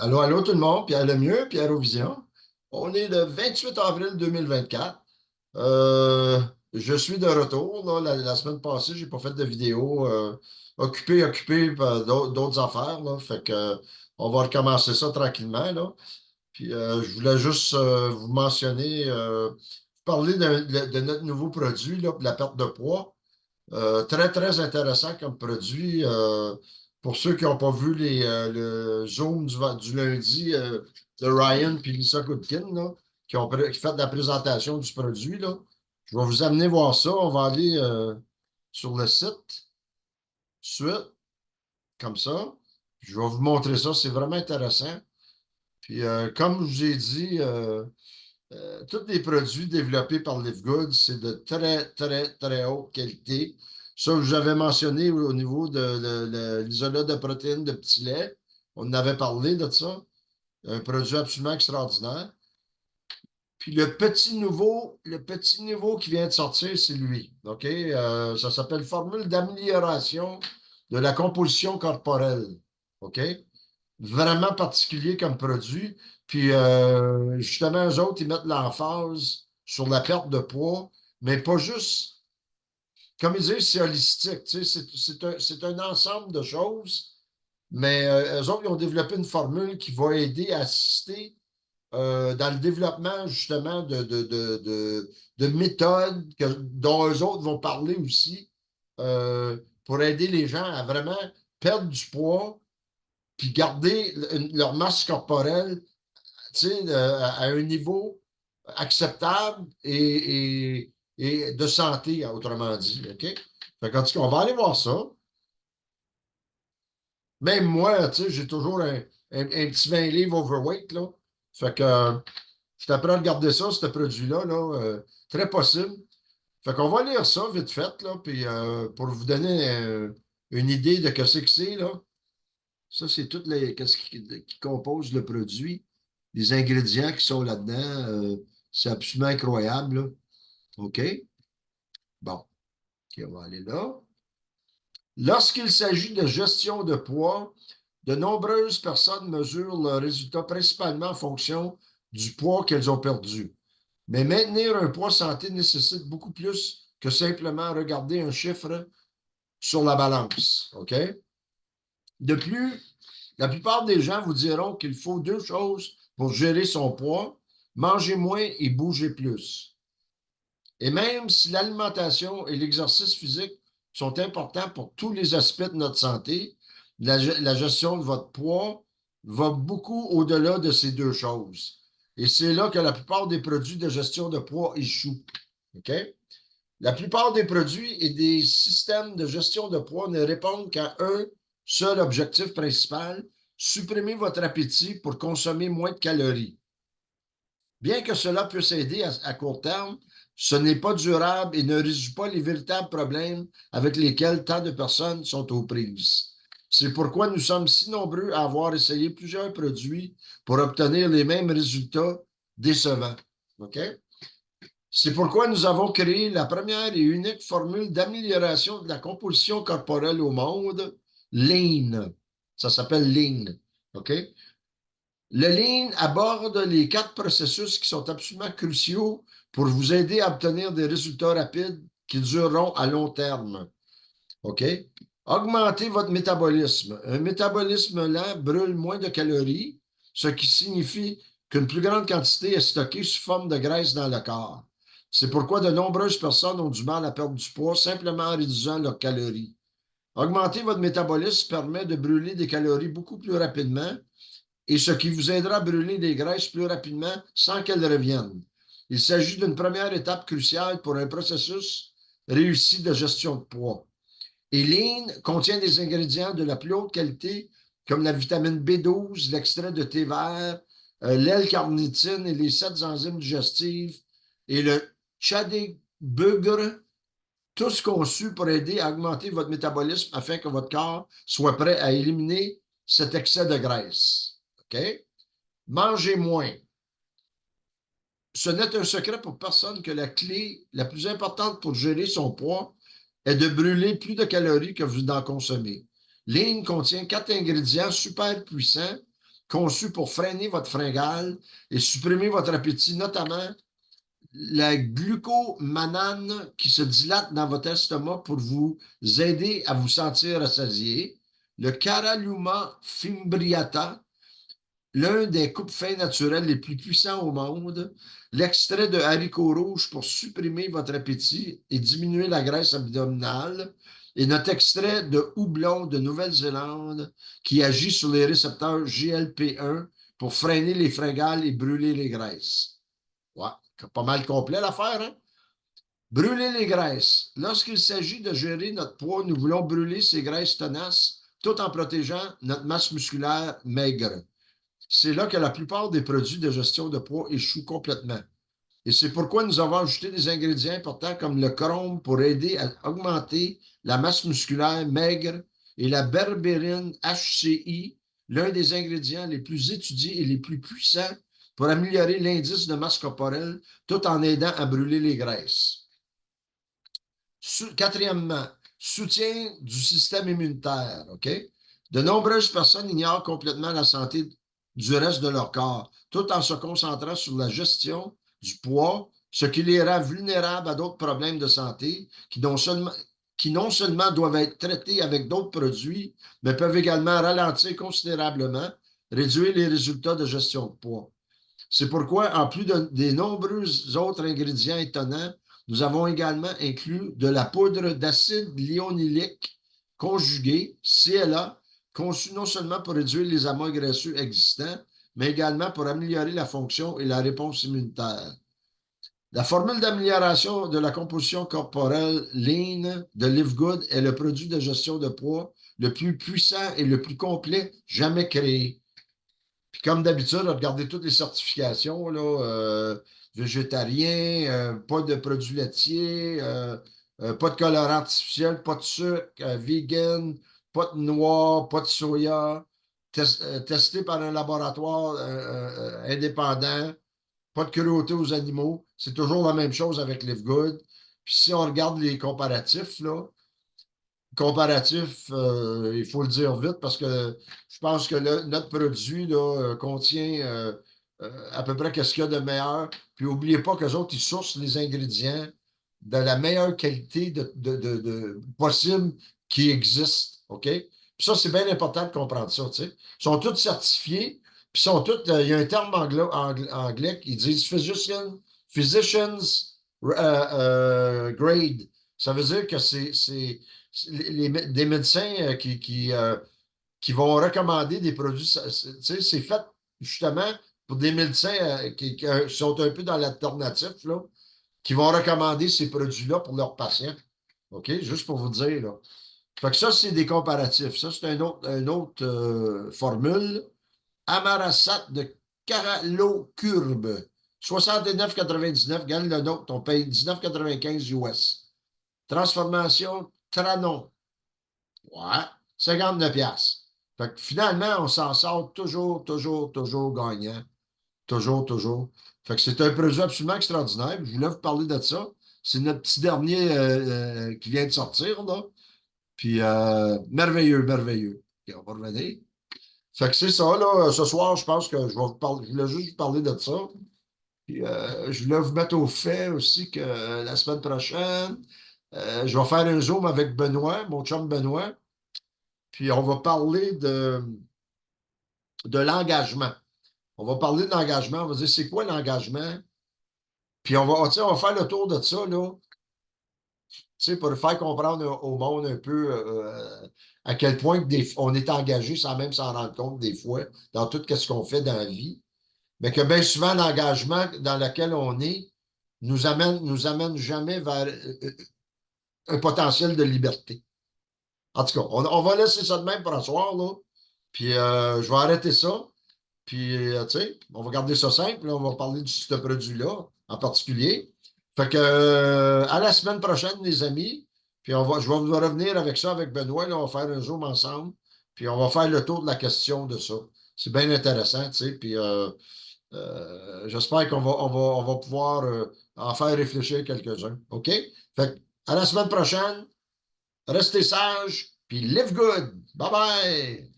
Allô, allô tout le monde, Pierre Lemieux, Pierre Vision. On est le 28 avril 2024. Euh, je suis de retour. Là. La semaine passée, j'ai pas fait de vidéo. Occupé par d'autres affaires. Là. Fait que, on va recommencer ça tranquillement. Là. Puis je voulais juste vous mentionner, parler de notre nouveau produit, là, pour la perte de poids. Très, très intéressant comme produit. Pour ceux qui n'ont pas vu le Zoom du lundi de Ryan et Lisa Goodkin, là, qui fait de la présentation du produit, là. Je vais vous amener voir ça. On va aller sur le site, suite, comme ça. Je vais vous montrer ça. C'est vraiment intéressant. Puis, comme je vous ai dit, tous les produits développés par Livegood, c'est de très, très, très haute qualité. Ça, je vous avais mentionné au niveau de l'isolat de protéines de petit lait. On en avait parlé de ça. Un produit absolument extraordinaire. Puis le petit nouveau qui vient de sortir, c'est lui. OK? Ça s'appelle Formule d'amélioration de la composition corporelle. OK? Vraiment particulier comme produit. Puis justement, eux autres, ils mettent l'emphase sur la perte de poids, mais pas juste, comme ils disent, c'est holistique. Tu sais, c'est un ensemble de choses, mais eux autres, ils ont développé une formule qui va aider à assister dans le développement justement de méthodes dont eux autres vont parler aussi pour aider les gens à vraiment perdre du poids puis garder leur masse corporelle, tu sais, à un niveau acceptable et de santé, autrement dit. OK? Fait qu'en tout cas, on va aller voir ça. Même moi, tu sais, j'ai toujours un petit 20 livres overweight, là. Fait que je t'apprends à regarder ça, ce produit-là, là, très possible. Fait qu'on va lire ça vite fait, là, puis pour vous donner une idée de ce que c'est, là. Ça, c'est tout qu'est-ce qui compose le produit, les ingrédients qui sont là-dedans. C'est absolument incroyable, là. OK? Bon, OK, on va aller là. Lorsqu'il s'agit de gestion de poids, de nombreuses personnes mesurent leurs résultats principalement en fonction du poids qu'elles ont perdu. Mais maintenir un poids santé nécessite beaucoup plus que simplement regarder un chiffre sur la balance. OK? De plus, la plupart des gens vous diront qu'il faut deux choses pour gérer son poids, manger moins et bouger plus. Et même si l'alimentation et l'exercice physique sont importants pour tous les aspects de notre santé, la gestion de votre poids va beaucoup au-delà de ces deux choses. Et c'est là que la plupart des produits de gestion de poids échouent. OK? La plupart des produits et des systèmes de gestion de poids ne répondent qu'à un seul objectif principal, supprimer votre appétit pour consommer moins de calories. Bien que cela puisse aider à court terme, ce n'est pas durable et ne résout pas les véritables problèmes avec lesquels tant de personnes sont aux prises. C'est pourquoi nous sommes si nombreux à avoir essayé plusieurs produits pour obtenir les mêmes résultats décevants. OK? C'est pourquoi nous avons créé la première et unique formule d'amélioration de la composition corporelle au monde, Lean. Ça s'appelle Lean. OK? Le Lean aborde les quatre processus qui sont absolument cruciaux pour vous aider à obtenir des résultats rapides qui dureront à long terme. OK? Augmentez votre métabolisme. Un métabolisme lent brûle moins de calories, ce qui signifie qu'une plus grande quantité est stockée sous forme de graisse dans le corps. C'est pourquoi de nombreuses personnes ont du mal à perdre du poids simplement en réduisant leurs calories. Augmenter votre métabolisme permet de brûler des calories beaucoup plus rapidement et ce qui vous aidera à brûler des graisses plus rapidement sans qu'elles reviennent. Il s'agit d'une première étape cruciale pour un processus réussi de gestion de poids. Et Lean contient des ingrédients de la plus haute qualité, comme la vitamine B12, l'extrait de thé vert, L-carnitine et les 7 enzymes digestives, et le chaddebugre, tous conçus pour aider à augmenter votre métabolisme afin que votre corps soit prêt à éliminer cet excès de graisse. OK? Mangez moins. Ce n'est un secret pour personne que la clé la plus importante pour gérer son poids est de brûler plus de calories que vous en consommez. Lean contient 4 ingrédients super puissants conçu pour freiner votre fringale et supprimer votre appétit, notamment la glucomanane qui se dilate dans votre estomac pour vous aider à vous sentir rassasié, le Caralluma fimbriata, l'un des coupe-faits naturels les plus puissants au monde, l'extrait de haricots rouges pour supprimer votre appétit et diminuer la graisse abdominale, et notre extrait de houblon de Nouvelle-Zélande qui agit sur les récepteurs GLP-1 pour freiner les fringales et brûler les graisses. Ouais, pas mal complet l'affaire, hein? Brûler les graisses. Lorsqu'il s'agit de gérer notre poids, nous voulons brûler ces graisses tenaces tout en protégeant notre masse musculaire maigre. C'est là que la plupart des produits de gestion de poids échouent complètement. Et c'est pourquoi nous avons ajouté des ingrédients importants comme le chrome pour aider à augmenter la masse musculaire maigre et la berbérine HCI, l'un des ingrédients les plus étudiés et les plus puissants pour améliorer l'indice de masse corporelle tout en aidant à brûler les graisses. Quatrièmement, soutien du système immunitaire. OK? De nombreuses personnes ignorent complètement la santé du reste de leur corps, tout en se concentrant sur la gestion du poids, ce qui les rend vulnérables à d'autres problèmes de santé qui non seulement doivent être traités avec d'autres produits, mais peuvent également ralentir considérablement, réduire les résultats de gestion de poids. C'est pourquoi, en plus des nombreux autres ingrédients étonnants, nous avons également inclus de la poudre d'acide lyonilique conjugué, CLA, conçue non seulement pour réduire les amas graisseux existants, mais également pour améliorer la fonction et la réponse immunitaire. La formule d'amélioration de la composition corporelle Lean de Livegood est le produit de gestion de poids le plus puissant et le plus complet jamais créé. Puis comme d'habitude, regardez toutes les certifications, là, végétarien, pas de produits laitiers, pas de colorant artificiel, pas de sucre, vegan, pas de noix, pas de soya, testé par un laboratoire indépendant, pas de cruauté aux animaux. C'est toujours la même chose avec Livegood. Puis si on regarde les comparatifs, là, il faut le dire vite parce que je pense que notre produit là, contient à peu près ce qu'il y a de meilleur. Puis n'oubliez pas qu'eux autres, ils sourcent les ingrédients de la meilleure qualité possible qui existe. OK? Puis ça, c'est bien important de comprendre ça. Tu sais. Ils sont tous certifiés. Puis sont tous, il y a un terme anglais qui disent physicians grade. Ça veut dire que des médecins qui vont recommander des produits. C'est fait justement pour des médecins qui sont un peu dans l'alternatif, là, qui vont recommander ces produits-là pour leurs patients. OK? Juste pour vous dire, là. Fait que ça, c'est des comparatifs. Ça, c'est une autre formule. Amarasat de Caralocurbe. 69,99. Gagne le nôtre. On paye 19,95 US. Transformation Tranon. Ouais, 59 piastres. Fait que finalement, on s'en sort toujours gagnant. Toujours. Fait que c'est un produit absolument extraordinaire. Je voulais vous parler de ça. C'est notre petit dernier qui vient de sortir, là. Puis merveilleux. OK, on va revenir. Fait que c'est ça, là. Ce soir, je pense que je vais vous parler, je voulais juste vous parler de ça. Puis, je voulais vous mettre au fait aussi que la semaine prochaine, je vais faire un Zoom avec Benoît, mon chum Benoît. Puis on va parler de l'engagement. On va parler de l'engagement. On va dire c'est quoi l'engagement? Puis on va faire le tour de ça, là, pour faire comprendre au monde un peu à quel point on est engagé sans même s'en rendre compte des fois dans tout ce qu'on fait dans la vie. Mais que bien souvent, l'engagement dans lequel on est nous amène jamais vers un potentiel de liberté. En tout cas, on va laisser ça de même pour un soir, là. Puis je vais arrêter ça. Puis, tu sais, on va garder ça simple. Là, on va parler de ce produit-là en particulier. Fait que, à la semaine prochaine, les amis. Puis, je vais vous revenir avec ça avec Benoît. Là, on va faire un Zoom ensemble. Puis, on va faire le tour de la question de ça. C'est bien intéressant, tu sais. Puis, j'espère qu'on va pouvoir en faire réfléchir quelques-uns. OK? Fait que, à la semaine prochaine. Restez sages, puis live good. Bye bye!